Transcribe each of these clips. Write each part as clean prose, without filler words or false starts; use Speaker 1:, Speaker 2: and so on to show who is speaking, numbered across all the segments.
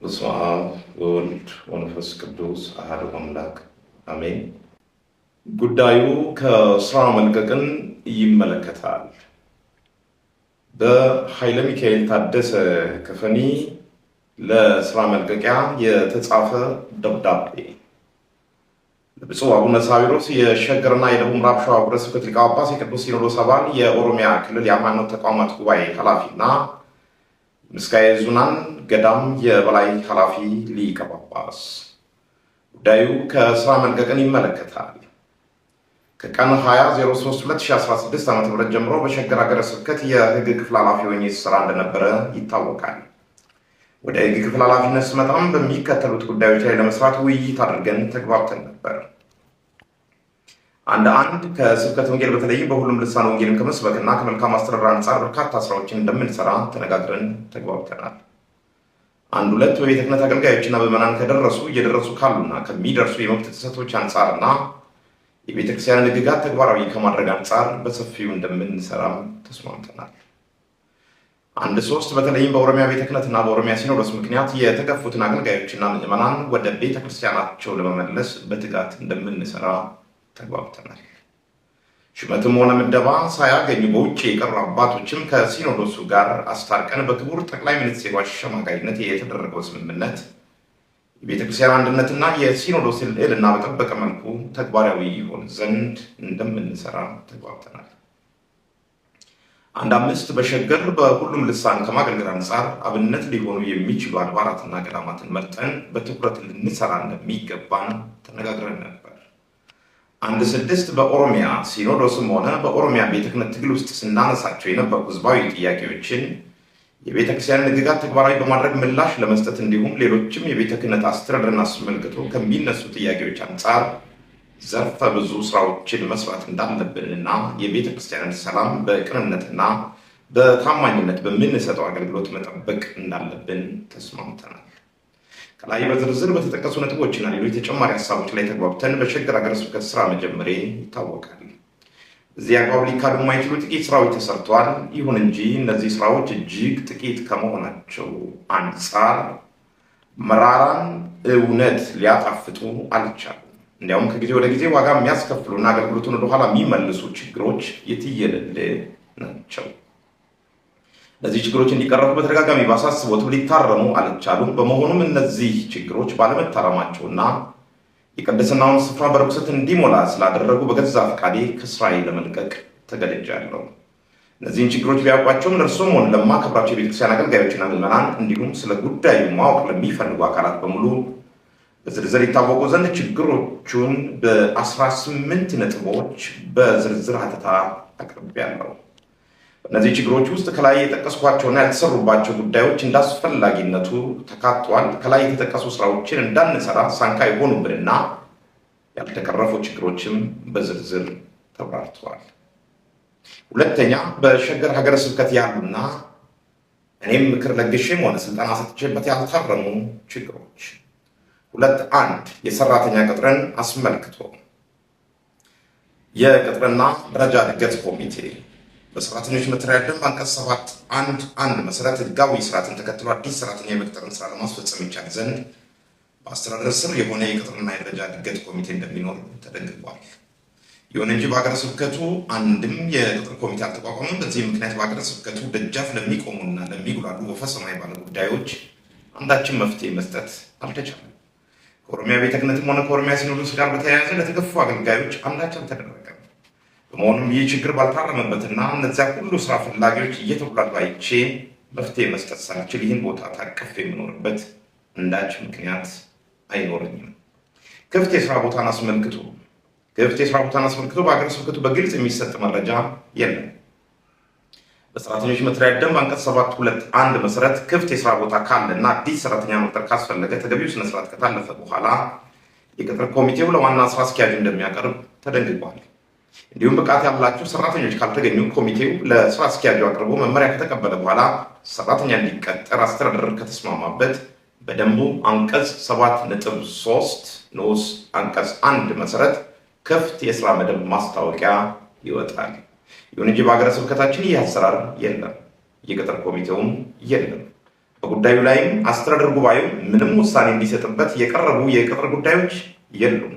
Speaker 1: በስመ አብ ወወልድ ወመንፈስ ቅዱስ አሐዱ አምላክ አሜን። ጉዳዩ ከስራ መልቀቅን ይመለከታል። በኃይለ ሚካኤል ታደሰ ከፈኒ ለስራ መልቀቂያ የተጻፈ ደብዳቤ ለብፁዕ አቡነ ሳዊሮስ የሸገርና የደቡብ ምዕራብ ሸዋ ሀገረ ስብከት ሊቀ ጳጳስ የቅዱስ ሲኖዶስ አባል የኦሮሚያ ክልል የሃይማኖት ተቋማት ጉባኤ ኃላፊና ምስካየ ኅዙናን ገዳም የበላይ ኃላፊ ሊቀ ጳጳስ። ጉዳዩ ከስራ መልቀቅን ይመለከታል። ከቀን 20/03/2016 ዓ.ም ጀምሮ በሸገር ሀገረ ስብከት የሕግ ክፍል ኃላፊ ሆኜ ስራ እንደነበረ ይታወቃል። ወደ ሕግ ክፍል ኃላፊነት ስመጣም በሚከተሉት ጉዳዮች ላይ ለመስራት ውይይት አድርገን ተግባብተን ነበር። አንድ ከስብከት ወንጌል በተለይም በሁሉም ልሳን ወንጌልን ከመስበክና ከመልካም አስተዳደር አንጻር በርካታ ስራዎችን እንደምንሰራ ተነጋግረን ተግባብተናል። 2 በቤተ ክህነት አገልጋዮችና በምዕመናን እየደረሱ ካሉና ከሚደርሱ የመብት ጥሰቶች አንጻርና የቤተ ክርስቲያን ሕግጋት ተግባራዊ ከማድረግ አንጻር በሰፊው እንደምንሰራም ተስማምተናል። 3 በተለይም በኦሮሚያ ቤተ ክህነትና በኦሮሚያ ሲኖዶስ ምክንያት የተገፉትን አገልጋዮችና ምዕመናን ወደ ቤተ ክርስቲያናቸው ለመመለስ በትጋት እንደምንሰራ ተግባብተናል። ሹመትም ሆነ ምደባ ሳያገኙ በውጭ የቀሩ አባቶችም ከሲኖዶሱ ጋር አስታርቀን በክቡር ጠቅላይ ሚኒስትሩ አሸማጋይነት የተደረገው ስምምነት የቤተ ክርስቲያን አንድነትና የሲኖዶስ ልዕልና በጠበቀ መልኩ ተግባራዊ ይሆን ዘንድ እንደምንሰራ ተግባብተናል። 5 በሸገር በሁሉም ልሳን ከማገልገል አንጻር አብነት ሊሆኑ የሚችሉ አድባራትና ገዳማትን መርጠን በትኩረት ልንሰራ እንደሚገባን ተነጋግረን ነበር። 6 በኦሮሚያ ሲኖዶስም ሆነ በኦሮሚያ ቤተ ክህነት ትግል ውስጥ ስናነሳቸው የነበሩ ህዝባዊ ጥያቄዎችን የቤተ ክርስቲያን ሕግጋት ተግባራዊ በማድረግ ምላሽ ለመስጠት እንዲሁም ሌሎችም የቤተ ክህነት አስተዳደርን አስመልክቶ ከሚነሱ ጥያቄዎች አንጻር ዘርፈ ብዙ ስራዎችን መስራት እንዳለብንና የቤተ ክርስቲያንን ሰላም በቅንነትና በታማኝነት በምንሰጠው አገልግሎት መጠበቅ እንዳለብን ተስማምተናል። ከላይ በዝርዝር በተጠቀሱ ነጥቦችና ሌሎች ተጨማሪ ሀሳቦች ላይ ተግባብተን በሸገር ሀገረ ስብከት ስራ መጀመሬ ይታወቃል። እዚህ አግባብ ሊካዱ የማይችሉ ጥቂት ስራዎች ተሰርተዋል። ይሁን እንጂ እነዚህ ስራዎች እጅግ ጥቂት ከመሆናቸው አንጻር መራራን እውነት ሊያጣፍጡ አልቻሉም። እንዲያውም ከጊዜ ወደ ጊዜ ዋጋ የሚያስከፍሉና አገልግሎቱን ወደኋላ የሚመልሱ ችግሮች የትየለሌ ናቸው። እነዚህ ችግሮች እንዲቀረፉ በተደጋጋሚ ባሳስቦት ሊታረሙ አልቻሉም። በመሆኑም እነዚህ ችግሮች ባለመታረማቸውና የቅድስናውን ስፍራ በርኩሰት እንዲሞላ ስላደረጉ በገዛ ፈቃዴ ከስራዬ ለመልቀቅ ተገድጃለሁ። እነዚህን ችግሮች ቢያውቋቸውም ለእርሶም ሆነ ለማከብራቸው የቤተክርስቲያን አገልጋዮችና ምዕመናን እንዲሁም ስለ ጉዳዩ ማወቅ ለሚፈልጉ አካላት በሙሉ በዝርዝር ይታወቁ ዘንድ ችግሮቹን በ18 ነጥቦች በዝርዝር ሀተታ አቅርቤያለሁ። እነዚህ ችግሮች ውስጥ ከላይ የጠቀስኳቸውና ያልተሰሩባቸው ጉዳዮች እንዳስፈላጊነቱ ተካተዋል። ከላይ የተጠቀሱ ስራዎችን እንዳንሰራ ሳንካ የሆኑብንና ያልተቀረፉ ችግሮችም በዝርዝር ተብራርተዋል። 2 በሸገር ሀገረ ስብከት ያሉና እኔም ምክር ለግሼም ሆነ ስልጠና ሰጥቼበት ያልታረሙ ችግሮች 1 የሰራተኛ ቅጥርን አስመልክቶ የቅጥርና ደረጃ እድገት ኮሚቴ በሰራተኞች መተዳደሪያ ደንብ አንቀጽ 7(1)(1) መሰረት ህጋዊ ስርዓትን ተከትሎ አዲስ ሰራተኛ የመቅጠርን ስራ ለማስፈጸም ይቻል ዘንድ በአስተዳደር ስር የሆነ የቅጥርና የደረጃ እድገት ኮሚቴ እንደሚኖር ተደንግጓል። ይሁን እንጂ በሀገረ ስብከቱ አንድም የቅጥር ኮሚቴ አልተቋቋመም። በዚህ ምክንያት በሀገረ ስብከቱ ደጃፍ ለሚቆሙና ለሚጉላሉ ወፈሰማይ ባለ ጉዳዮች አንዳችን መፍትሄ መስጠት አልተቻለም። ከኦሮሚያ ቤተ ክህነትም ሆነ ከኦሮሚያ ሲኖዶስ ጋር በተያያዘ ለተገፉ አገልጋዮች አንዳች አልተደረገም። በመሆኑም ይህ ችግር ባልታረመበትና እነዚያ ሁሉ ስራ ፈላጊዎች እየተጉላሉ አይቼ መፍትሄ መስጠት ሳልችል ይህን ቦታ ታቅፍ የምኖርበት አንዳች ምክንያት አይኖረኝም። ክፍት የስራ ቦታን አስመልክቶ በሀገረ ስብከቱ በግልጽ የሚሰጥ መረጃ የለም። በሰራተኞች መተዳደሪያ ደንብ አንቀጽ 7(2)(1) መሰረት ክፍት የስራ ቦታ ካለና አዲስ ሰራተኛ መቅጠር ካስፈለገ ተገቢው ስነስርዓት ከታለፈ በኋላ የቅጥር ኮሚቴው ለዋና ስራ አስኪያጁ እንደሚያቀርብ ተደንግጓል። እንዲሁም ብቃት ያላቸው ሰራተኞች ካልተገኙ ኮሚቴው ለስራ አስኪያጁ አቅርቦ መመሪያ ከተቀበለ በኋላ ሰራተኛ እንዲቀጠር አስተዳደር ከተስማማበት በደንቡ አንቀጽ 7.3 ንዑስ አንቀጽ 1 መሰረት ክፍት የስራ መደብ ማስታወቂያ ይወጣል። ይሁን እንጂ በሀገረ ስብከታችን ይህ አሰራር የለም። የቅጥር ኮሚቴውም የለም። በጉዳዩ ላይም አስተዳደር ጉባኤው ምንም ውሳኔ እንዲሰጥበት የቀረቡ የቅጥር ጉዳዮች የሉም።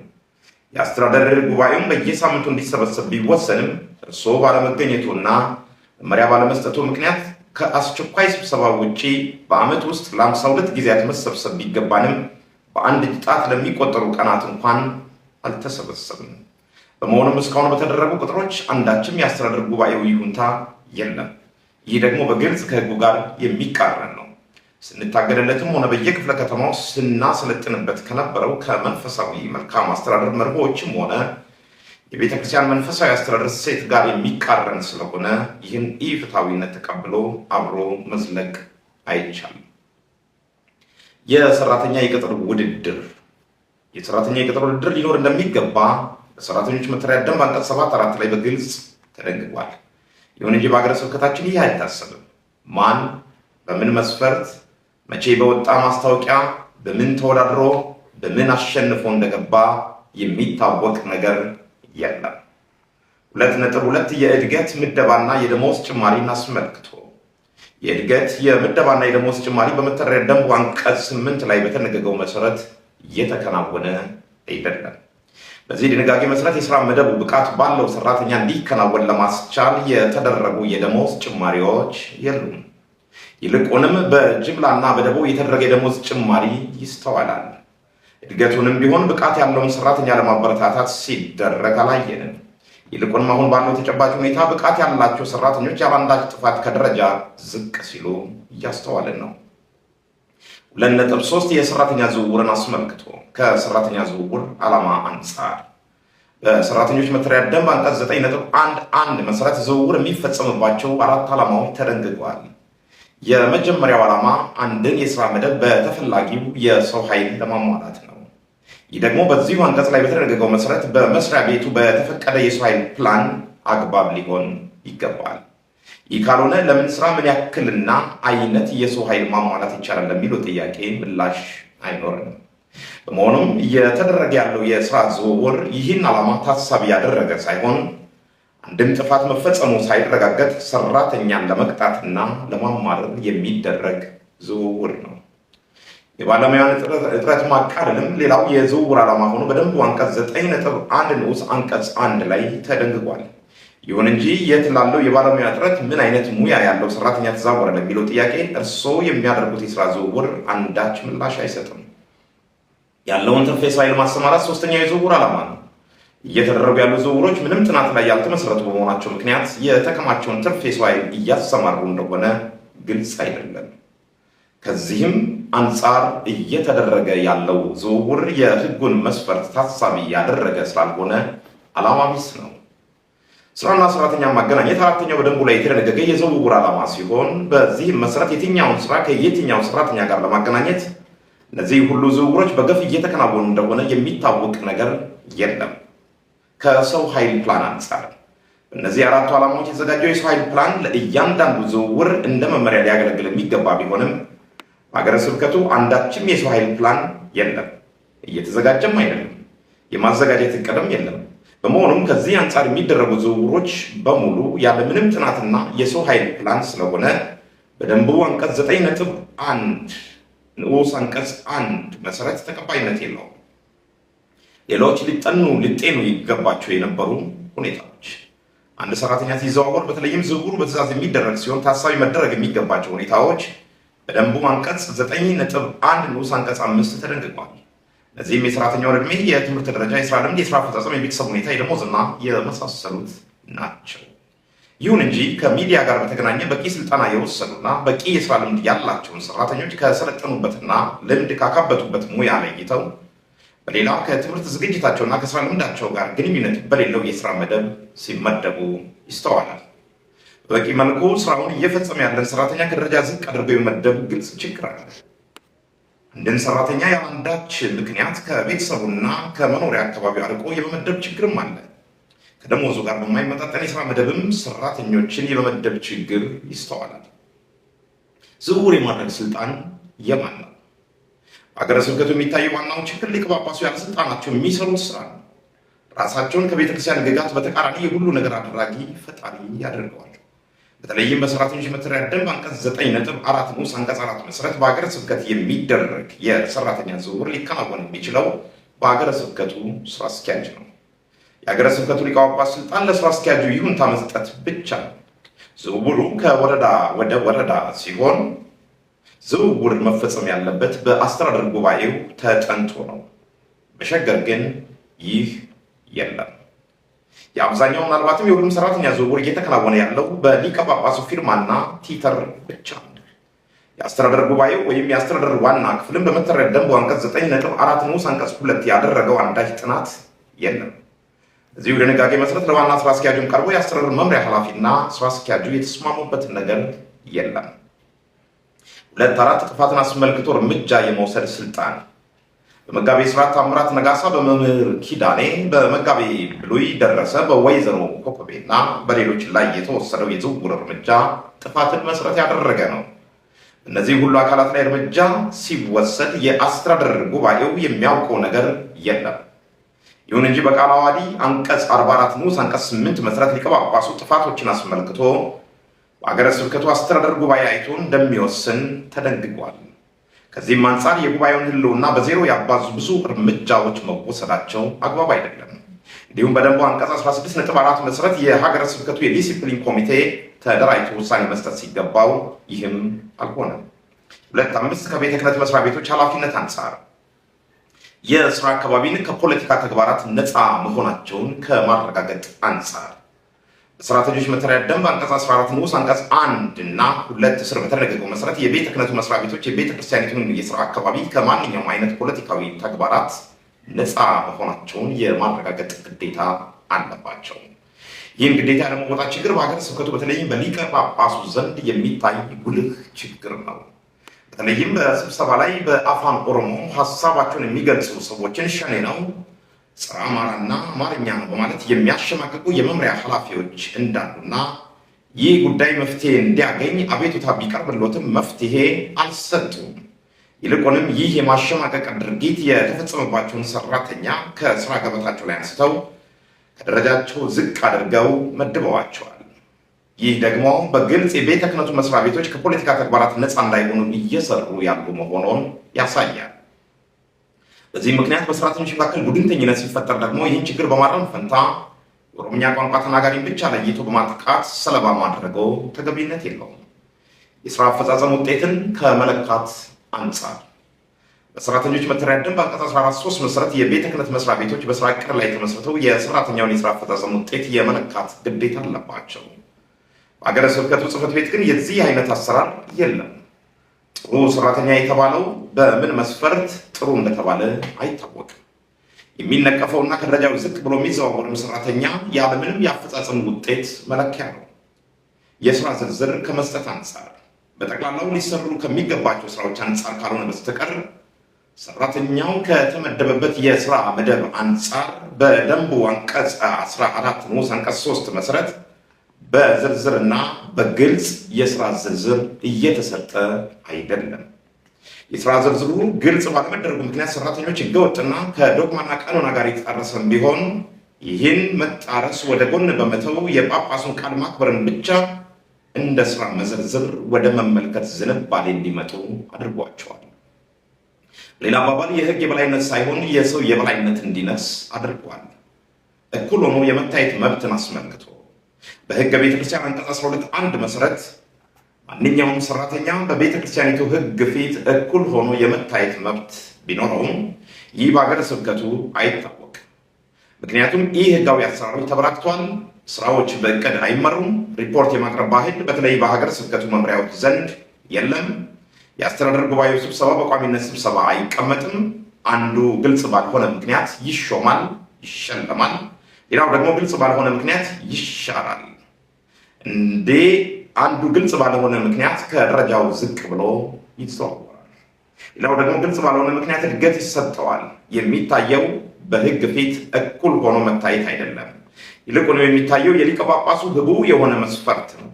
Speaker 1: የአስተዳደር ጉባኤውን በየሳምንቱ እንዲሰበሰብ ቢወሰንም እርስዎ ባለመገኘቱና መመሪያ ባለመስጠቱ ምክንያት ከአስቸኳይ ስብሰባ ውጪ በዓመት ውስጥ ለ52 ጊዜያት መሰብሰብ ቢገባንም በአንድ እጅ ጣት ለሚቆጠሩ ቀናት እንኳን አልተሰበሰብም። በመሆኑም እስካሁን በተደረጉ ቅጥሮች አንዳችም የአስተዳደር ጉባኤው ይሁንታ የለም። ይህ ደግሞ በግልጽ ከሕጉ ጋር የሚቃረን ነው። ስንታገድለትም ሆነ በየክፍለ ከተማው ስናሰለጥንበት ከነበረው ከመንፈሳዊ መልካም አስተዳደር መርሆችም ሆነ የቤተ ክርስቲያን መንፈሳዊ አስተዳደር ሴት ጋር የሚቃረን ስለሆነ ይህን ኢፍትሐዊነት ተቀብሎ አብሮ መዝለቅ አይቻልም። የሰራተኛ የቅጥር ውድድር ሊኖር እንደሚገባ በሰራተኞች መተዳደሪያ ደንብ አንቀጽ 7(4) ላይ በግልጽ ተደንግጓል። ይሁን እንጂ በሀገረ ስብከታችን ይህ አይታሰብም። ማን በምን መስፈርት መቼ በወጣ ማስታወቂያ በምን ተወዳድሮ በምን አሸንፎ እንደገባ የሚታወቅ ነገር የለም። 2.2 የእድገት ምደባና የደሞዝ ጭማሪን አስመልክቶ የእድገት የምደባና የደሞዝ ጭማሪ በመተዳደሪያ ደንቡ አንቀጽ 8 ላይ በተደነገገው መሰረት እየተከናወነ አይደለም። በዚህ ድንጋጌ መሰረት የስራ መደቡ ብቃት ባለው ሰራተኛ እንዲከናወን ለማስቻል የተደረጉ የደሞዝ ጭማሪዎች የሉም። ይልቁንም በጅምላና በደቦ የተደረገ የደሞዝ ጭማሪ ይስተዋላል። እድገቱንም ቢሆን ብቃት ያለውን ሰራተኛ ለማበረታታት ሲደረግ አላየንም። ይልቁንም አሁን ባለው ተጨባጭ ሁኔታ ብቃት ያላቸው ሰራተኞች ያለአንዳች ጥፋት ከደረጃ ዝቅ ሲሉ እያስተዋልን ነው። 2.3 የሰራተኛ ዝውውርን አስመልክቶ ከሰራተኛ ዝውውር ዓላማ አንጻር በሰራተኞች መተዳደሪያ ደንብ አንቀጽ 9.1 መሰረት ዝውውር የሚፈጸምባቸው 4 ዓላማዎች ተደንግገዋል። የመጀመሪያው ዓላማ አንድን የስራ መደብ በተፈላጊው የሰው ኃይል ለማሟላት ነው። ይህ ደግሞ በዚሁ አንቀጽ ላይ በተደነገገው መሰረት በመስሪያ ቤቱ በተፈቀደ የሰው ኃይል ፕላን አግባብ ሊሆን ይገባል። ይህ ካልሆነ ለምን ስራ ምን ያክልና አይነት የሰው ኃይል ማሟላት ይቻላል ለሚለው ጥያቄ ምላሽ አይኖርም። በመሆኑም እየተደረገ ያለው የስራ ዝውውር ይህን ዓላማ ታሳቢ ያደረገ ሳይሆን አንድም ጥፋት መፈጸሙ ሳይረጋገጥ ሰራተኛን ለመቅጣትና ለማማረር የሚደረግ ዝውውር ነው። የባለሙያን እጥረት ማቃለልም ሌላው የዝውውር ዓላማ ሆኖ በደንቡ አንቀጽ 9.1 ንዑስ አንቀጽ 1 ላይ ተደንግጓል። ይሁን እንጂ የት ላለው የባለሙያ እጥረት ምን አይነት ሙያ ያለው ሰራተኛ ተዛወረ ለሚለው ጥያቄ እርስዎ የሚያደርጉት የስራ ዝውውር አንዳች ምላሽ አይሰጥም። ያለውን ትርፍ የሰው ኃይል ማሰማራት ሶስተኛው የዝውውር ዓላማ ነው። እየተደረጉ ያሉ ዝውውሮች ምንም ጥናት ላይ ያልተመሰረቱ በመሆናቸው ምክንያት የተከማቸውን ትርፍ የሰው ኃይል እያሰማሩ እንደሆነ ግልጽ አይደለም። ከዚህም አንጻር እየተደረገ ያለው ዝውውር የሕጉን መስፈርት ታሳቢ ያደረገ ስላልሆነ ዓላማ ቢስ ነው። ስራና ሰራተኛ ማገናኘት አራተኛው በደንቡ ላይ የተደነገገ የዝውውር ዓላማ ሲሆን በዚህም መሰረት የትኛውን ስራ ከየትኛው ሰራተኛ ጋር ለማገናኘት እነዚህ ሁሉ ዝውውሮች በገፍ እየተከናወኑ እንደሆነ የሚታወቅ ነገር የለም። ከሰው ኃይል ፕላን አንጻር እነዚህ አራቱ ዓላማዎች የተዘጋጀው የሰው ኃይል ፕላን ለእያንዳንዱ ዝውውር እንደ መመሪያ ሊያገለግል የሚገባ ቢሆንም በሀገረ ስብከቱ አንዳችም የሰው ኃይል ፕላን የለም፣ እየተዘጋጀም አይደለም፣ የማዘጋጀት እቅድም የለም። በመሆኑም ከዚህ አንጻር የሚደረጉ ዝውውሮች በሙሉ ያለምንም ጥናትና የሰው ኃይል ፕላን ስለሆነ በደንቡ አንቀጽ 9.1 ንዑስ አንቀጽ 1 መሰረት ተቀባይነት የለውም። ሌሎች ሊጤኑ ይገባቸው የነበሩ ሁኔታዎች አንድ ሰራተኛ ሲዘዋወር በተለይም ዝውውሩ በትዕዛዝ የሚደረግ ሲሆን ታሳቢ መደረግ የሚገባቸው ሁኔታዎች በደንቡ አንቀጽ 9.1 ንዑስ አንቀጽ 5 ተደንግጓል። ለዚህም የሰራተኛውን ዕድሜ፣ የትምህርት ደረጃ፣ የስራ ልምድ፣ የስራ አፈጻጸም፣ የቤተሰብ ሁኔታ፣ የደሞዝና የመሳሰሉት ናቸው። ይሁን እንጂ ከሚዲያ ጋር በተገናኘ በቂ ስልጠና የወሰዱና በቂ የስራ ልምድ ያላቸውን ሰራተኞች ከሰለጠኑበትና ልምድ ካካበቱበት ሙያ ለይተው በሌላ ከትምህርት ዝግጅታቸውና ከስራ ልምዳቸው ጋር ግንኙነት በሌለው የስራ መደብ ሲመደቡ ይስተዋላል። በበቂ መልኩ ስራውን እየፈጸመ ያለን ሰራተኛ ከደረጃ ዝቅ አድርገው የመደብ ግልጽ ችግር አለ። አንድን ሰራተኛ ያለአንዳች ምክንያት ከቤተሰቡና ከመኖሪያ አካባቢ አርቆ የመመደብ ችግርም አለ። ከደሞዙ ጋር በማይመጣጠን የስራ መደብም ሰራተኞችን የመመደብ ችግር ይስተዋላል። ዝውውር የማድረግ ስልጣን የማን ነው? በሀገረ ስብከቱ የሚታየው ዋናው ችግር ሊቀ ጳጳሱ ያለ ስልጣናቸው የሚሰሩት ስራ ነው። ራሳቸውን ከቤተክርስቲያን ሕግጋት በተቃራኒ የሁሉ ነገር አድራጊ ፈጣሪ ያደርገዋል። በተለይም በሰራተኞች መተዳደሪያ ደንብ አንቀጽ 9.4 ንዑስ አንቀጽ 4 መሰረት በሀገረ ስብከት የሚደረግ የሰራተኛ ዝውውር ሊከናወን የሚችለው በሀገረ ስብከቱ ስራ አስኪያጅ ነው። የሀገረ ስብከቱ ሊቀ ጳጳስ ስልጣን ለስራ አስኪያጁ ይሁንታ መስጠት ብቻ ነው። ዝውውሩ ከወረዳ ወደ ወረዳ ሲሆን ዝውውር መፈጸም ያለበት በአስተዳደር ጉባኤው ተጠንቶ ነው። በሸገር ግን ይህ የለም። የአብዛኛው ምናልባትም የሁሉም ሰራተኛ ዝውውር እየተከናወነ ያለው በሊቀ ጳጳሱ ፊርማና ቲተር ብቻ ነው። የአስተዳደር ጉባኤው ወይም የአስተዳደር ዋና ክፍልም በመተዳደሪያ ደንቡ አንቀጽ 9.4 ንዑስ አንቀጽ 2 ያደረገው አንዳች ጥናት የለም። እዚሁ ድንጋጌ መሰረት ለዋና ስራ አስኪያጁም ቀርቦ የአስተዳደር መምሪያ ኃላፊና ስራ አስኪያጁ የተስማሙበትን ነገር የለም። 2.4 ጥፋትን አስመልክቶ እርምጃ የመውሰድ ስልጣን በመጋቤ ሥርዓት ታምራት ነጋሳ፣ በመምህር ኪዳኔ፣ በመጋቤ ብሉይ ደረሰ፣ በወይዘሮ ኮከቤና በሌሎች ላይ የተወሰደው የዝውውር እርምጃ ጥፋትን መሰረት ያደረገ ነው። እነዚህ ሁሉ አካላት ላይ እርምጃ ሲወሰድ የአስተዳደር ጉባኤው የሚያውቀው ነገር የለም። ይሁን እንጂ በቃለ ዓዋዲ አንቀጽ 44 ንዑስ አንቀጽ 8 መሰረት ሊቀ ጳጳሱ ጥፋቶችን አስመልክቶ በሀገረ ስብከቱ አስተዳደር ጉባኤ አይቶ እንደሚወስን ተደንግጓል። ከዚህም አንጻር የጉባኤውን ሕልውና በዜሮ ያባዙ ብዙ እርምጃዎች መወሰዳቸው አግባብ አይደለም። እንዲሁም በደንቡ አንቀጽ 16.4 መሰረት የሀገረ ስብከቱ የዲሲፕሊን ኮሚቴ ተደራጅቶ ውሳኔ መስጠት ሲገባው ይህም አልሆነም። 2.5 ከቤተ ክህነት መስሪያ ቤቶች ኃላፊነት አንጻር የስራ አካባቢን ከፖለቲካ ተግባራት ነፃ መሆናቸውን ከማረጋገጥ አንጻር በሰራተኞች መተዳደሪያ ደንብ አንቀጽ 14 ንዑስ አንቀጽ 1 እና 2 ስር በተደነገገው መሰረት የቤተ ክህነቱ መስሪያ ቤቶች የቤተ ክርስቲያኒቱን የስራ አካባቢ ከማንኛውም አይነት ፖለቲካዊ ተግባራት ነፃ መሆናቸውን የማረጋገጥ ግዴታ አለባቸው። ይህን ግዴታ ያለመወጣት ችግር በሀገረ ስብከቱ በተለይም በሊቀ ጳጳሱ ዘንድ የሚታይ ጉልህ ችግር ነው። በተለይም በስብሰባ ላይ በአፋን ኦሮሞ ሀሳባቸውን የሚገልጹ ሰዎችን ሸኔ ነው፣ ጸረ አማራና አማርኛ ነው በማለት የሚያሸማቅቁ የመምሪያ ኃላፊዎች እንዳሉና ይህ ጉዳይ መፍትሄ እንዲያገኝ አቤቱታ ቢቀርብሎትም መፍትሄ አልሰጡም። ይልቁንም ይህ የማሸማቀቅ ድርጊት የተፈጸመባቸውን ሰራተኛ ከስራ ገበታቸው ላይ አንስተው ከደረጃቸው ዝቅ አድርገው መድበዋቸዋል። ይህ ደግሞ በግልጽ የቤተ ክህነቱ መስሪያ ቤቶች ከፖለቲካ ተግባራት ነፃ እንዳይሆኑ እየሰሩ ያሉ መሆኑን ያሳያል። በዚህ ምክንያት በሰራተኞች መካከል ቡድንተኝነት ሲፈጠር ደግሞ ይህን ችግር በማረም ፈንታ የኦሮምኛ ቋንቋ ተናጋሪን ብቻ ለይቶ በማጥቃት ሰለባ ማድረገው ተገቢነት የለውም። የስራ አፈጻጸም ውጤትን ከመለካት አንጻር በሰራተኞች መተዳደሪያ ደንብ አንቀጽ 14(3) መሰረት የቤተ ክህነት መስሪያ ቤቶች በስራ ዕቅድ ላይ ተመስርተው የሰራተኛውን የስራ አፈጻጸም ውጤት የመለካት ግዴታ አለባቸው። በሀገረ ስብከቱ ጽሕፈት ቤት ግን የዚህ አይነት አሰራር የለም። ጥሩ ሰራተኛ የተባለው በምን መስፈርት ጥሩ እንደተባለ አይታወቅም። የሚነቀፈውና ከደረጃው ዝቅ ብሎ የሚዘዋወርም ሰራተኛ ያለምንም የአፈጻጸም ውጤት መለኪያ ነው። የስራ ዝርዝር ከመስጠት አንጻር በጠቅላላው ሊሰሩ ከሚገባቸው ስራዎች አንጻር ካልሆነ በስተቀር ሰራተኛው ከተመደበበት የስራ መደብ አንጻር በደንቡ አንቀጽ 14 ንዑስ አንቀጽ 3 መሰረት በዝርዝርና በግልጽ የስራ ዝርዝር እየተሰጠ አይደለም። የስራ ዝርዝሩ ግልጽ ባለመደረጉ ምክንያት ሰራተኞች ህገወጥና ከዶግማና ቀኖና ጋር የተጣረሰም ቢሆን ይህን መጣረስ ወደ ጎን በመተው የጳጳሱን ቃል ማክበርን ብቻ እንደ ስራ መዘርዝር ወደ መመልከት ዝንባሌ እንዲመጡ አድርጓቸዋል። ሌላ አባባል የህግ የበላይነት ሳይሆን የሰው የበላይነት እንዲነግስ አድርጓል። እኩል ሆኖ የመታየት መብትን አስመልክቶ በህገ ቤተክርስቲያን አንቀጽ 12(1) መሰረት ማንኛውም ሰራተኛ በቤተ ክርስቲያኒቱ ህግ ፊት እኩል ሆኖ የመታየት መብት ቢኖረውም ይህ በሀገረ ስብከቱ አይታወቅም። ምክንያቱም ይህ ህጋዊ አሰራሮች ተበራክቷል። ስራዎች በእቅድ አይመሩም። ሪፖርት የማቅረብ ባህል በተለይ በሀገረ ስብከቱ መምሪያዎች ዘንድ የለም። የአስተዳደር ጉባኤው ስብሰባ በቋሚነት ስብሰባ አይቀመጥም። አንዱ ግልጽ ባልሆነ ምክንያት ይሾማል፣ ይሸለማል። ሌላው ደግሞ ግልጽ ባልሆነ ምክንያት ይሻራል። አንዱ ግልጽ ባልሆነ ምክንያት ከደረጃው ዝቅ ብሎ ይዘዋወራል። ሌላው ደግሞ ግልጽ ባልሆነ ምክንያት እድገት ይሰጠዋል። የሚታየው በህግ ፊት እኩል ሆኖ መታየት አይደለም። ይልቁንም የሚታየው የሊቀ ጳጳሱ ህቡዕ የሆነ መስፈርት ነው።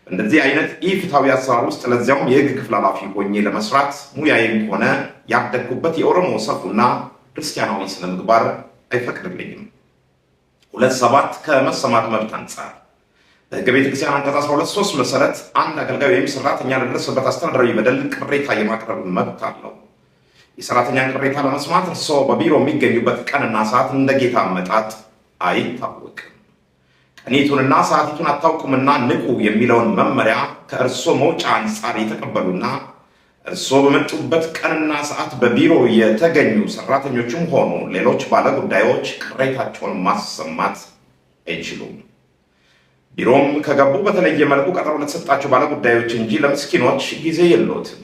Speaker 1: እንደዚህ አይነት ኢፍትሐዊ አሰራር ውስጥ ለዚያውም የህግ ክፍል ኃላፊ ሆኜ ለመስራት ሙያዬም ሆነ ያደግኩበት የኦሮሞ ሰፉና ክርስቲያናዊ ስነ ምግባር አይፈቅድልኝም። 2.7 ከመሰማት መብት አንጻር በሕገ ቤተክርስቲያን አንቀጽ 12(3) መሰረት አንድ አገልጋይ ወይም ሰራተኛ ለደረሰበት አስተዳደራዊ በደል ቅሬታ የማቅረብ መብት አለው። የሰራተኛን ቅሬታ ለመስማት እርስዎ በቢሮ የሚገኙበት ቀንና ሰዓት እንደ ጌታ አመጣጥ አይታወቅም። ቀኒቱንና ሰዓቲቱን አታውቁምና ንቁ የሚለውን መመሪያ ከእርስዎ መውጫ አንጻር የተቀበሉና እርስዎ በመጡበት ቀንና ሰዓት በቢሮ የተገኙ ሰራተኞችም ሆኑ ሌሎች ባለጉዳዮች ቅሬታቸውን ማሰማት አይችሉም። ቢሮም ከገቡ በተለየ መልኩ ቀጠሮ ለተሰጣቸው ባለጉዳዮች እንጂ ለምስኪኖች ጊዜ የለዎትም።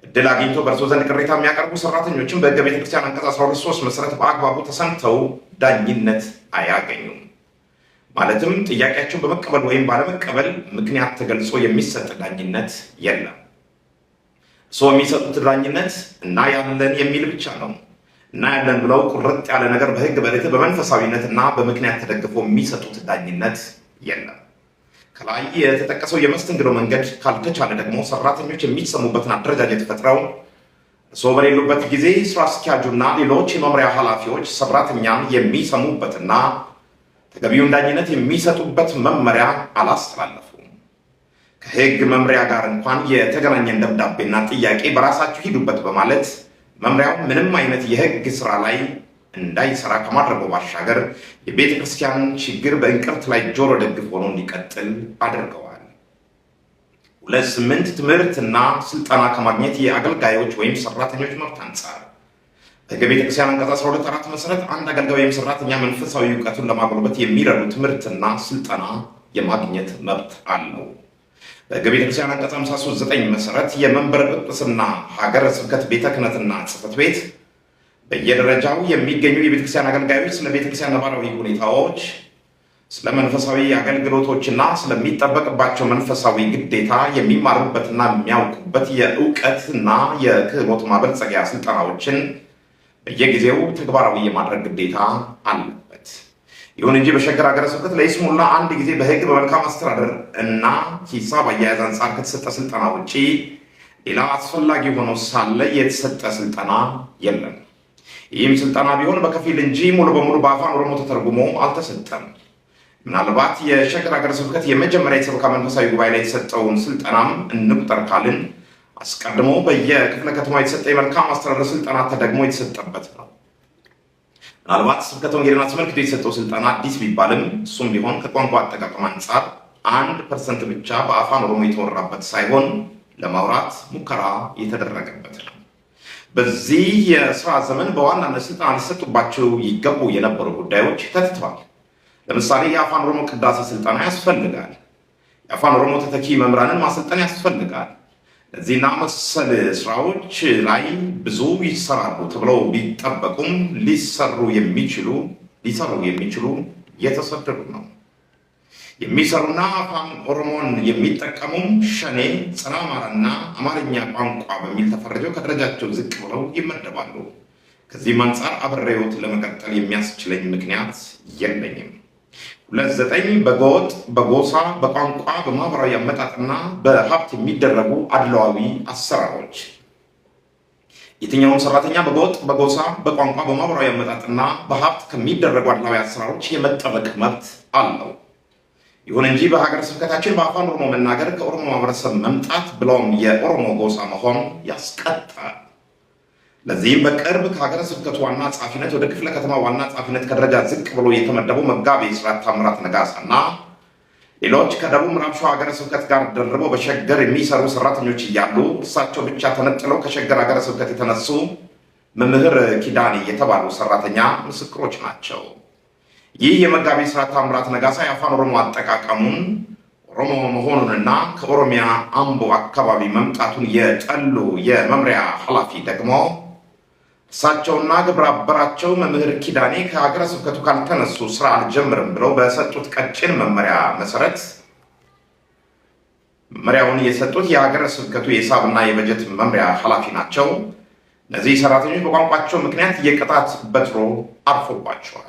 Speaker 1: እድል አግኝቶ በእርስዎ ዘንድ ቅሬታ የሚያቀርቡ ሰራተኞችን በሕገ ቤተክርስቲያን አንቀጽ 12(3) መሰረት በአግባቡ ተሰምተው ዳኝነት አያገኙም። ማለትም ጥያቄያቸውን በመቀበል ወይም ባለመቀበል ምክንያት ተገልጾ የሚሰጥ ዳኝነት የለም። እርስዎ የሚሰጡት ዳኝነት እና ያለን የሚል ብቻ ነው። እና ያለን ብለው ቁርጥ ያለ ነገር በሕግ በርትዕ በመንፈሳዊነት እና በምክንያት ተደግፎ የሚሰጡት ዳኝነት የለም። ከላይ የተጠቀሰው የመስተንግዶ መንገድ ካልተቻለ ደግሞ ሰራተኞች የሚሰሙበትን አደረጃጀት ፈጥረው እርስዎ በሌሉበት ጊዜ ስራ አስኪያጁና ሌሎች የመምሪያ ኃላፊዎች ሰራተኛን የሚሰሙበትና ተገቢውን ዳኝነት የሚሰጡበት መመሪያ አላስተላለፉም። ከሕግ መምሪያ ጋር እንኳን የተገናኘን ደብዳቤና ጥያቄ በራሳችሁ ሂዱበት በማለት መምሪያው ምንም አይነት የሕግ ስራ ላይ እንዳይሰራ ከማድረጉ ባሻገር የቤተ ክርስቲያን ችግር በእንቅርት ላይ ጆሮ ደግፍ ሆኖ እንዲቀጥል አድርገዋል። 2.8 ትምህርትና ስልጠና ከማግኘት የአገልጋዮች ወይም ሰራተኞች መብት አንጻር በሕገ ቤተክርስቲያን አንቀጽ 12(4) መሰረት አንድ አገልጋይ ወይም ሰራተኛ መንፈሳዊ እውቀቱን ለማጎልበት የሚረዱ ትምህርትና ስልጠና የማግኘት መብት አለው። በሕገ ቤተክርስቲያን አንቀጽ 53(9) መሰረት የመንበረ ጵጵስና ሀገረ ስብከት ቤተ ክህነትና ጽሕፈት ቤት በየደረጃው የሚገኙ የቤተክርስቲያን አገልጋዮች ስለ ቤተክርስቲያን ነባራዊ ሁኔታዎች፣ ስለ መንፈሳዊ አገልግሎቶችና ስለሚጠበቅባቸው መንፈሳዊ ግዴታ የሚማሩበትና የሚያውቁበት የእውቀትና የክህሎት ማበልጸጊያ ስልጠናዎችን በየጊዜው ተግባራዊ የማድረግ ግዴታ አለበት። ይሁን እንጂ በሸገር ሀገረ ስብከት ለይስሙላ አንድ ጊዜ በሕግ በመልካም አስተዳደር እና ሂሳብ አያያዝ አንጻር ከተሰጠ ስልጠና ውጪ ሌላ አስፈላጊ ሆኖ ሳለ የተሰጠ ስልጠና የለም። ይህም ስልጠና ቢሆን በከፊል እንጂ ሙሉ በሙሉ በአፋን ኦሮሞ ተተርጉሞ አልተሰጠም። ምናልባት የሸገር ሀገረ ስብከት የመጀመሪያ የሰበካ መንፈሳዊ ጉባኤ ላይ የተሰጠውን ስልጠናም እንቁጠር ካልን አስቀድሞ በየክፍለ ከተማ የተሰጠ የመልካም አስተዳደር ስልጠና ተደግሞ የተሰጠበት ነው። ምናልባት ስብከተ ወንጌልን አስመልክቶ የተሰጠው ስልጠና አዲስ ቢባልም እሱም ቢሆን ከቋንቋ አጠቃቀም አንጻር 1% ብቻ በአፋን ኦሮሞ የተወራበት ሳይሆን ለማውራት ሙከራ የተደረገበት ነው። በዚህ የስራ ዘመን በዋናነት ስልጠና ሊሰጡባቸው ይገቡ የነበሩ ጉዳዮች ተትተዋል። ለምሳሌ የአፋን ኦሮሞ ቅዳሴ ስልጠና ያስፈልጋል። የአፋን ኦሮሞ ተተኪ መምህራንን ማሰልጠን ያስፈልጋል። ለዚህና መሰል ስራዎች ላይ ብዙ ይሰራሉ ተብለው ቢጠበቁም ሊሰሩ የሚችሉ የተሰደዱ ነው። የሚሰሩና አፋን ኦሮሞን የሚጠቀሙም ሸኔ፣ ጸረ አማራና አማርኛ ቋንቋ በሚል ተፈርጀው ከደረጃቸው ዝቅ ብለው ይመደባሉ። ከዚህም አንጻር አብሬዎት ለመቀጠል የሚያስችለኝ ምክንያት የለኝም። 2.9 በጎጥ፣ በጎሳ፣ በቋንቋ፣ በማህበራዊ አመጣጥና በሀብት የሚደረጉ አድሏዊ አሰራሮች የትኛውም ሰራተኛ በጎጥ፣ በጎሳ፣ በቋንቋ፣ በማህበራዊ አመጣጥና በሀብት ከሚደረጉ አድሏዊ አሰራሮች የመጠበቅ መብት አለው። ይሁን እንጂ በሀገረ ስብከታችን በአፋን ኦሮሞ መናገር ከኦሮሞ ማህበረሰብ መምጣት ብለውም የኦሮሞ ጎሳ መሆን ያስቀጣል። ለዚህም በቅርብ ከሀገረ ስብከቱ ዋና ጸሐፊነት ወደ ክፍለ ከተማ ዋና ጸሐፊነት ከደረጃ ዝቅ ብሎ የተመደቡ መጋቤ ሥርዓት ታምራት ነጋሳና ሌሎች ከደቡብ ምዕራብ ሸዋ ሀገረ ስብከት ጋር ደርበው በሸገር የሚሰሩ ሰራተኞች እያሉ እርሳቸው ብቻ ተነጥለው ከሸገር ሀገረ ስብከት የተነሱ መምህር ኪዳኔ የተባሉ ሰራተኛ ምስክሮች ናቸው። ይህ የመጋቤ ሥርዓት ታምራት ነጋሳ የአፋን ኦሮሞ አጠቃቀሙን ኦሮሞ መሆኑንና ከኦሮሚያ አምቦ አካባቢ መምጣቱን የጠሉ የመምሪያ ኃላፊ ደግሞ እሳቸውና ግብረ አበራቸው መምህር ኪዳኔ ከሀገረ ስብከቱ ካልተነሱ ስራ አልጀምርም ብለው በሰጡት ቀጭን መመሪያ መሰረት መመሪያውን የሰጡት የሀገረ ስብከቱ የሂሳብና የበጀት መምሪያ ኃላፊ ናቸው። እነዚህ ሰራተኞች በቋንቋቸው ምክንያት የቅጣት በትሮ አርፎባቸዋል።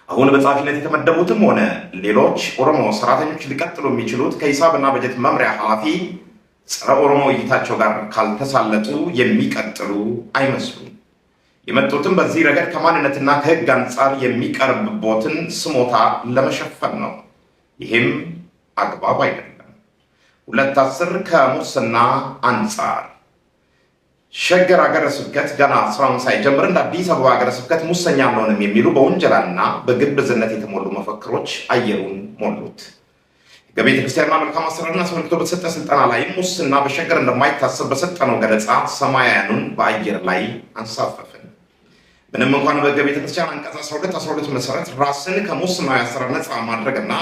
Speaker 1: አሁን በጸሐፊነት የተመደቡትም ሆነ ሌሎች ኦሮሞ ሰራተኞች ሊቀጥሉ የሚችሉት ከሂሳብና በጀት መምሪያ ኃላፊ ጸረ ኦሮሞ እይታቸው ጋር ካልተሳለጡ የሚቀጥሉ አይመስሉም። የመጡትም በዚህ ረገድ ከማንነትና ከሕግ አንጻር የሚቀርብቦትን ስሞታ ለመሸፈን ነው። ይህም አግባብ አይደለም። 210 ከሙስና አንጻር ሸገር ሀገረ ስብከት ገና ስራውን ሳይጀምር እንደ አዲስ አበባ ሀገረ ስብከት ሙሰኛ አንሆንም የሚሉ በወንጀላና በግብዝነት የተሞሉ መፈክሮች አየሩን ሞሉት። ከቤተ ክርስቲያንና መልካም አስተዳደርን አስመልክቶ በተሰጠ ስልጠና ላይ ሙስና በሸገር እንደማይታሰብ በሰጠነው ገለጻ ሰማያኑን በአየር ላይ አንሳፈፍን። ምንም እንኳን በሕገ ቤተ ክርስቲያን አንቀጽ 12 መሰረት ራስን ከሙስናዊ አሰራር ነፃ ማድረግና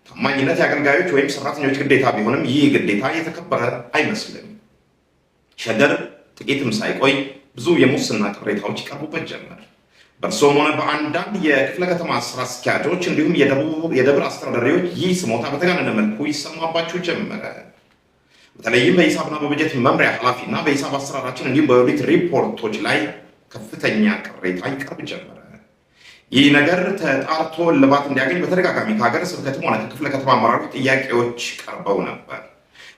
Speaker 1: ታማኝነት የአገልጋዮች ወይም ሰራተኞች ግዴታ ቢሆንም ይህ ግዴታ የተከበረ አይመስልም። ሸገር ጥቂትም ሳይቆይ ብዙ የሙስና ቅሬታዎች ይቀርቡበት ጀመር። በእርሶም ሆነ በአንዳንድ የክፍለ ከተማ ስራ አስኪያጆች እንዲሁም የደብር አስተዳዳሪዎች ይህ ስሞታ በተጋነነ መልኩ ይሰማባቸው ጀመረ። በተለይም በሂሳብና በበጀት መምሪያ ኃላፊና በሂሳብ አሰራራችን እንዲሁም በኦዲት ሪፖርቶች ላይ ከፍተኛ ቅሬታ ይቀርብ ጀመረ። ይህ ነገር ተጣርቶ እልባት እንዲያገኝ በተደጋጋሚ ከሀገረ ስብከትም ሆነ ከክፍለ ከተማ አመራሮች ጥያቄዎች ቀርበው ነበር።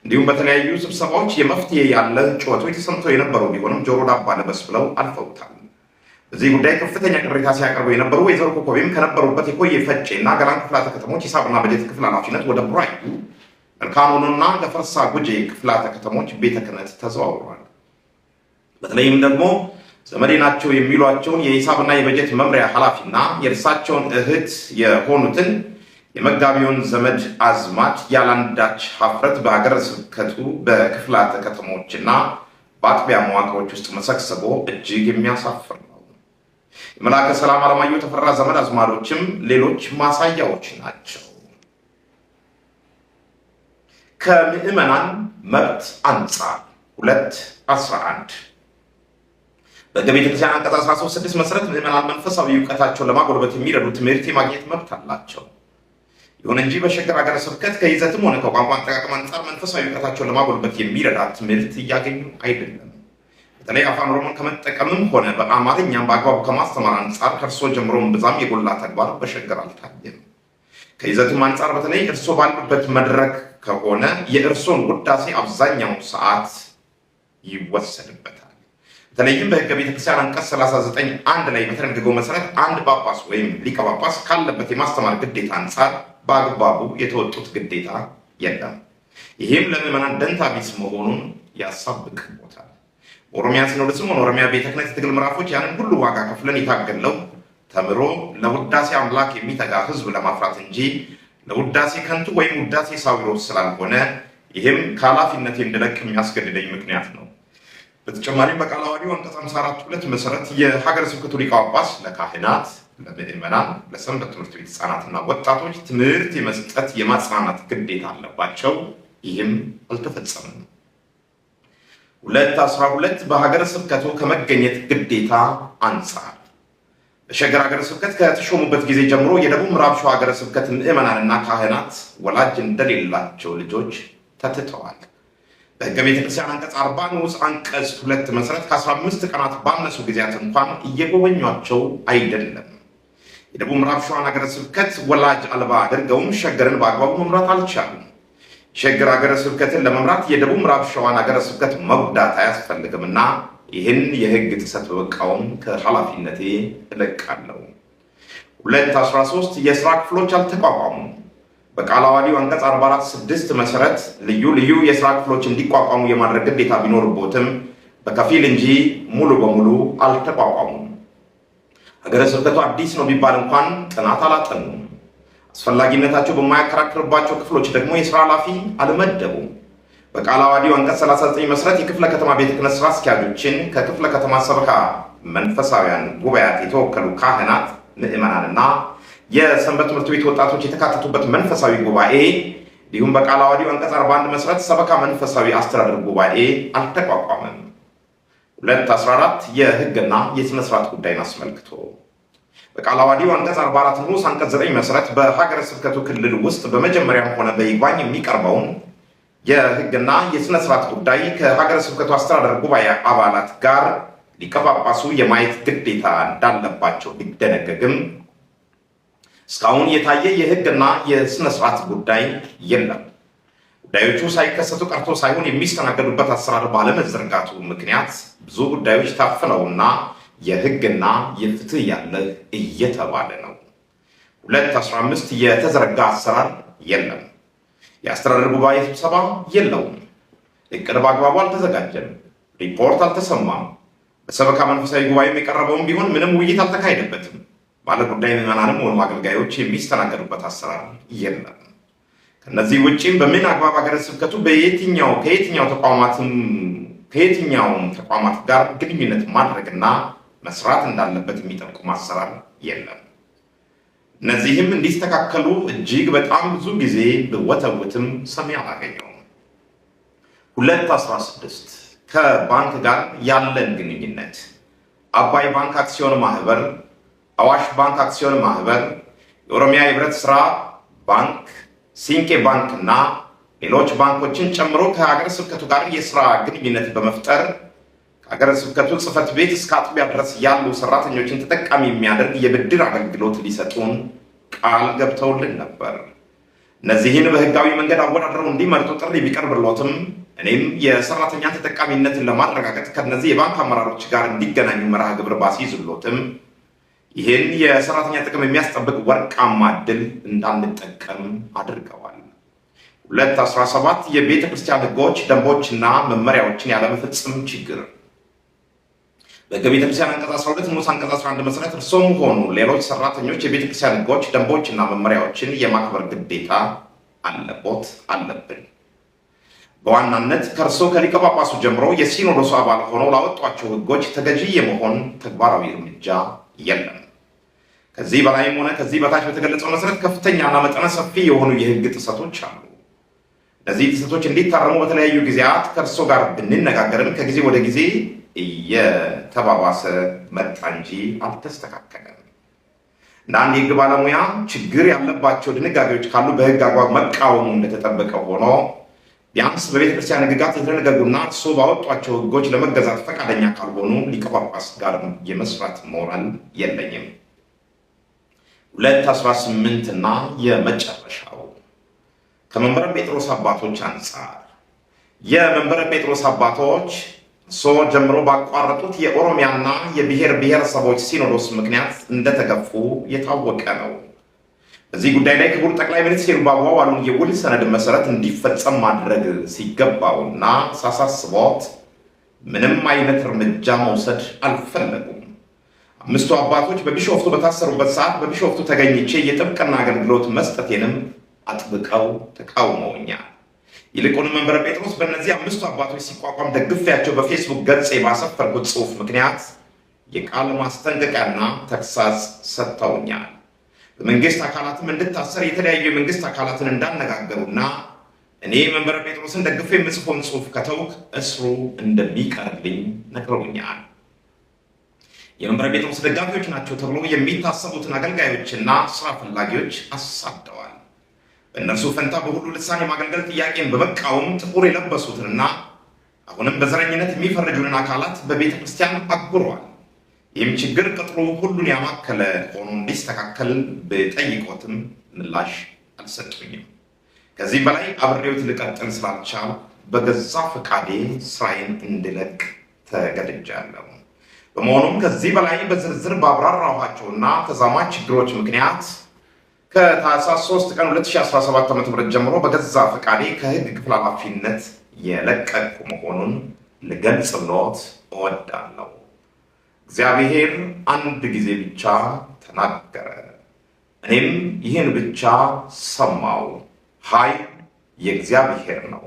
Speaker 1: እንዲሁም በተለያዩ ስብሰባዎች የመፍትሄ ያለ ጩኸቶች ተሰምተው የነበሩ ቢሆንም ጆሮ ዳባ ልበስ ብለው አልፈውታል። በዚህ ጉዳይ ከፍተኛ ቅሬታ ሲያቀርቡ የነበሩ ወይዘሮ ኮከቤም ከነበሩበት የኮየ ፈጬ እና ገላን ክፍላተ ከተሞች ሂሳብና በጀት ክፍል ኃላፊነት ወደ ቡራዩ መልካኖኑና ገፈርሳ ጉጄ ክፍላተ ከተሞች ቤተ ክህነት ተዘዋውሯል። በተለይም ደግሞ ዘመዴ ናቸው የሚሏቸውን የሂሳብና የበጀት መምሪያ ኃላፊና የእርሳቸውን እህት የሆኑትን የመጋቢውን ዘመድ አዝማድ ያላንዳች ሀፍረት በሀገረ ስብከቱ በክፍላተ ከተሞችና በአጥቢያ መዋቅሮች ውስጥ መሰግሰቦ እጅግ የሚያሳፍር ነው። የመልአከ ሰላም አለማየሁ ተፈራ ዘመድ አዝማዶችም ሌሎች ማሳያዎች ናቸው። ከምዕመናን መብት አንጻር 211 በሕገ ቤተ ክርስቲያን አንቀጽ 13 መሰረት ምዕመናን መንፈሳዊ እውቀታቸውን ለማጎልበት የሚረዱ ትምህርት የማግኘት መብት አላቸው። ይሁን እንጂ በሸገር ሀገረ ስብከት ከይዘትም ሆነ ከቋንቋ አጠቃቀም አንጻር መንፈሳዊ እውቀታቸውን ለማጎልበት የሚረዳ ትምህርት እያገኙ አይደለም። በተለይ አፋን ኦሮሞን ከመጠቀምም ሆነ በአማርኛም በአግባቡ ከማስተማር አንጻር ከእርሶ ጀምሮም ብዛም የጎላ ተግባር በሸገር አልታየም። ከይዘትም አንጻር በተለይ እርሶ ባሉበት መድረክ ከሆነ የእርሶን ውዳሴ አብዛኛው ሰዓት ይወሰድበታል። በተለይም በሕገ ቤተክርስቲያን አንቀጽ 39 ላይ በተደነገገው መሰረት አንድ ጳጳስ ወይም ሊቀ ጳጳስ ካለበት የማስተማር ግዴታ አንጻር በአግባቡ የተወጡት ግዴታ የለም። ይህም ለምዕመናን ደንታ ቢስ መሆኑን ያሳብቅቦታል። ኦሮሚያ ሲኖዶስም ሆነ ኦሮሚያ ቤተ ክህነት የትግል ምዕራፎች ያንን ሁሉ ዋጋ ከፍለን የታገለው ተምሮ ለውዳሴ አምላክ የሚተጋ ሕዝብ ለማፍራት እንጂ ለውዳሴ ከንቱ ወይም ውዳሴ ሳዊሮት ስላልሆነ ይህም ከኃላፊነት እንድለቅ የሚያስገድደኝ ምክንያት ነው። በተጨማሪም በቃለ ዓዋዲው አንቀጽ 54(2) መሰረት የሀገረ ስብከቱ ሊቀ ጳጳስ ለካህናት፣ ለምዕመናን፣ ለሰንበት ትምህርት ቤት ህፃናትና ወጣቶች ትምህርት የመስጠት የማጽናናት ግዴታ አለባቸው። ይህም አልተፈጸመም። 212 በሀገረ ስብከቱ ከመገኘት ግዴታ አንጻር በሸገር ሀገረ ስብከት ከተሾሙበት ጊዜ ጀምሮ የደቡብ ምዕራብ ሸዋ ሀገረ ስብከት ምዕመናንና ካህናት ወላጅ እንደሌላቸው ልጆች ተትተዋል። በሕገ ቤተክርስቲያን አንቀጽ 40 ንዑስ አንቀጽ 2 መሰረት ከ15 ቀናት ባነሱ ጊዜያት እንኳን እየጎበኟቸው አይደለም። የደቡብ ምዕራብ ሸዋ ሀገረ ስብከት ወላጅ አልባ አድርገውም ሸገርን በአግባቡ መምራት አልቻሉም። ሸገር ሀገረ ስብከትን ለመምራት የደቡብ ምዕራብ ሸዋን ሀገረ ስብከት መጉዳት አያስፈልግምና ይህን የህግ ጥሰት በመቃወም ከኃላፊነቴ እለቃለሁ። 213 የስራ ክፍሎች አልተቋቋሙም። በቃለ ዓዋዲው አንቀጽ 44(6) መሰረት ልዩ ልዩ የስራ ክፍሎች እንዲቋቋሙ የማድረግ ግዴታ ቢኖርቦትም በከፊል እንጂ ሙሉ በሙሉ አልተቋቋሙም። ሀገረ ስብከቱ አዲስ ነው ቢባል እንኳን ጥናት አላጠኑም። አስፈላጊነታቸው በማያከራክርባቸው ክፍሎች ደግሞ የስራ ኃላፊ አልመደቡም። በቃለ ዓዋዲው አንቀጽ 39 መሰረት የክፍለ ከተማ ቤተ ክህነት ስራ አስኪያጆችን ከክፍለ ከተማ ሰበካ መንፈሳውያን ጉባኤያት የተወከሉ ካህናት፣ ምዕመናንና የሰንበት ትምህርት ቤት ወጣቶች የተካተቱበት መንፈሳዊ ጉባኤ እንዲሁም በቃለ ዓዋዲው አንቀጽ 41 መሰረት ሰበካ መንፈሳዊ አስተዳደር ጉባኤ አልተቋቋመም። 214 የህግና የሥነ ሥርዓት ጉዳይን አስመልክቶ በቃለ ዓዋዲው አንቀጽ 44 ንዑስ አንቀጽ 9 መሰረት በሀገረ ስብከቱ ክልል ውስጥ በመጀመሪያም ሆነ በይግባኝ የሚቀርበውን የህግና የሥነ ሥርዓት ጉዳይ ከሀገረ ስብከቱ አስተዳደር ጉባኤ አባላት ጋር ሊቀ ጳጳሱ የማየት ግዴታ እንዳለባቸው ቢደነገግም እስካሁን የታየ የህግና የሥነ ሥርዓት ጉዳይ የለም። ጉዳዮቹ ሳይከሰቱ ቀርቶ ሳይሆን የሚስተናገዱበት አሰራር ባለመዘርጋቱ ምክንያት ብዙ ጉዳዮች ታፍነውና የህግና የፍትህ ያለ እየተባለ ነው። 215 የተዘረጋ አሰራር የለም። የአስተዳደር ጉባኤ ስብሰባ የለውም። እቅድ በአግባቡ አልተዘጋጀም። ሪፖርት አልተሰማም። በሰበካ መንፈሳዊ ጉባኤም የቀረበውም ቢሆን ምንም ውይይት አልተካሄደበትም። ባለጉዳይ ምዕመናንም ሆኑ አገልጋዮች የሚስተናገዱበት አሰራር የለም። ከነዚህ ውጪም በምን አግባብ ሀገረ ስብከቱ ከየትኛውም ተቋማት ጋር ግንኙነት ማድረግና መስራት እንዳለበት የሚጠቁም አሰራር የለም። እነዚህም እንዲስተካከሉ እጅግ በጣም ብዙ ጊዜ ብወተውትም ሰሚ አላገኘውም። 216 ከባንክ ጋር ያለን ግንኙነት አባይ ባንክ አክሲዮን ማህበር፣ አዋሽ ባንክ አክሲዮን ማህበር፣ የኦሮሚያ ህብረት ስራ ባንክ፣ ሲንቄ ባንክ እና ሌሎች ባንኮችን ጨምሮ ከሀገረ ስብከቱ ጋር የስራ ግንኙነት በመፍጠር ከሀገረ ስብከቱ ጽሕፈት ቤት እስከ አጥቢያ ድረስ ያሉ ሰራተኞችን ተጠቃሚ የሚያደርግ የብድር አገልግሎት ሊሰጡን ቃል ገብተውልን ነበር። እነዚህን በህጋዊ መንገድ አወዳድረው እንዲመርጡ ጥሪ ቢቀርብሎትም እኔም የሰራተኛ ተጠቃሚነትን ለማረጋገጥ ከነዚህ የባንክ አመራሮች ጋር እንዲገናኙ መርሃ ግብር ባስይዝሎትም ይህን የሰራተኛ ጥቅም የሚያስጠብቅ ወርቃማ ዕድል እንዳንጠቀም አድርገዋል። 217 የቤተ ክርስቲያን ህጎች፣ ደንቦችና መመሪያዎችን ያለመፈጸም ችግር በቤተ ክርስቲያን አንቀጽ 12 ንዑስ አንቀጽ 11 መሰረት እርሶም ሆኑ ሌሎች ሰራተኞች የቤተ ክርስቲያን ህጎች፣ ደንቦችና መመሪያዎችን የማክበር ግዴታ አለብን። በዋናነት ከእርሶ ከሊቀ ጳጳሱ ጀምሮ የሲኖዶሱ አባል ሆነው ላወጧቸው ህጎች ተገዢ የመሆን ተግባራዊ እርምጃ የለም። ከዚህ በላይም ሆነ ከዚህ በታች በተገለጸው መሰረት ከፍተኛና መጠነ ሰፊ የሆኑ የህግ ጥሰቶች አሉ። እነዚህ ጥሰቶች እንዲታረሙ በተለያዩ ጊዜያት ከእርሶ ጋር ብንነጋገርም ከጊዜ ወደ ጊዜ እየተባባሰ መጣ እንጂ አልተስተካከለም። እንደ አንድ የህግ ባለሙያ ችግር ያለባቸው ድንጋጌዎች ካሉ በህግ አግባብ መቃወሙ እንደተጠበቀ ሆኖ ቢያንስ በቤተ ክርስቲያን ህግጋት የተደነገጉና እርሶ ባወጧቸው ህጎች ለመገዛት ፈቃደኛ ካልሆኑ ሊቀ ጳጳስ ጋር የመስራት ሞራል የለኝም። 218 እና የመጨረሻው ከመንበረ ጴጥሮስ አባቶች አንጻር የመንበረ ጴጥሮስ አባቶች ጀምሮ ባቋረጡት የኦሮሚያና የብሔር ብሔረሰቦች ሲኖዶስ ምክንያት እንደተገፉ የታወቀ ነው። በዚህ ጉዳይ ላይ ክቡር ጠቅላይ ሚኒስትሩ ባዋዋሉን የውል ሰነድ መሰረት እንዲፈጸም ማድረግ ሲገባውና ሳሳስቦት ምንም አይነት እርምጃ መውሰድ አልፈለጉም። 5ቱ አባቶች በቢሾፍቱ በታሰሩበት ሰዓት በቢሾፍቱ ተገኝቼ የጥብቅና አገልግሎት መስጠቴንም አጥብቀው ተቃውመውኛል። ይልቁንም መንበረ ጴጥሮስ በእነዚህ 5ቱ አባቶች ሲቋቋም ደግፌያቸው በፌስቡክ ገጼ ባሰፈርኩት ጽሑፍ ምክንያት የቃል ማስጠንቀቂያና ተግሳጽ ሰጥተውኛል። በመንግስት አካላትም እንድታሰር የተለያዩ የመንግስት አካላትን እንዳነጋገሩና እኔ መንበረ ጴጥሮስን ደግፌ የምጽፈውን ጽሑፍ ከተውክ እስሩ እንደሚቀርልኝ ነግረውኛል። የመንበረ ጴጥሮስ ደጋፊዎች ናቸው ተብሎ የሚታሰቡትን አገልጋዮችና ስራ ፈላጊዎች አሳደዋል። በእነርሱ ፈንታ በሁሉ ልሳን የማገልገል ጥያቄን በመቃወም ጥቁር የለበሱትንና አሁንም በዘረኝነት የሚፈርጁንን አካላት በቤተ ክርስቲያን አጉረዋል። ይህም ችግር ቅጥሩ ሁሉን ያማከለ ሆኖ እንዲስተካከል በጠይቆትም ምላሽ አልሰጡኝም። ከዚህ በላይ አብሬዎት ልቀጥል ስላልቻል በገዛ ፈቃዴ ስራዬን እንድለቅ ተገድጃለሁ። በመሆኑም ከዚህ በላይ በዝርዝር ባብራራኋቸውና ተዛማጅ ችግሮች ምክንያት ከታህሳስ 3 ቀን 2017 ዓ.ም ጀምሮ በገዛ ፈቃዴ ከህግ ክፍል ኃላፊነት የለቀቅኩ መሆኑን ልገልጽልዎት እወዳለሁ። እግዚአብሔር አንድ ጊዜ ብቻ ተናገረ፣ እኔም ይህን ብቻ ሰማው። ኃይል የእግዚአብሔር ነው።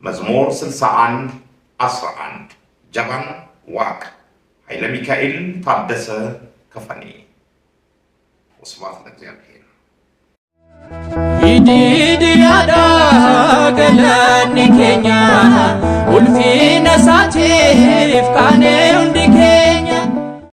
Speaker 1: መዝሙር 61:11 ጀባን ዋቅ ኃይለ ሚካኤል ታደሰ ከፈኔ። ወስብሐት ለእግዚአብሔር።
Speaker 2: Idi ada galani Kenya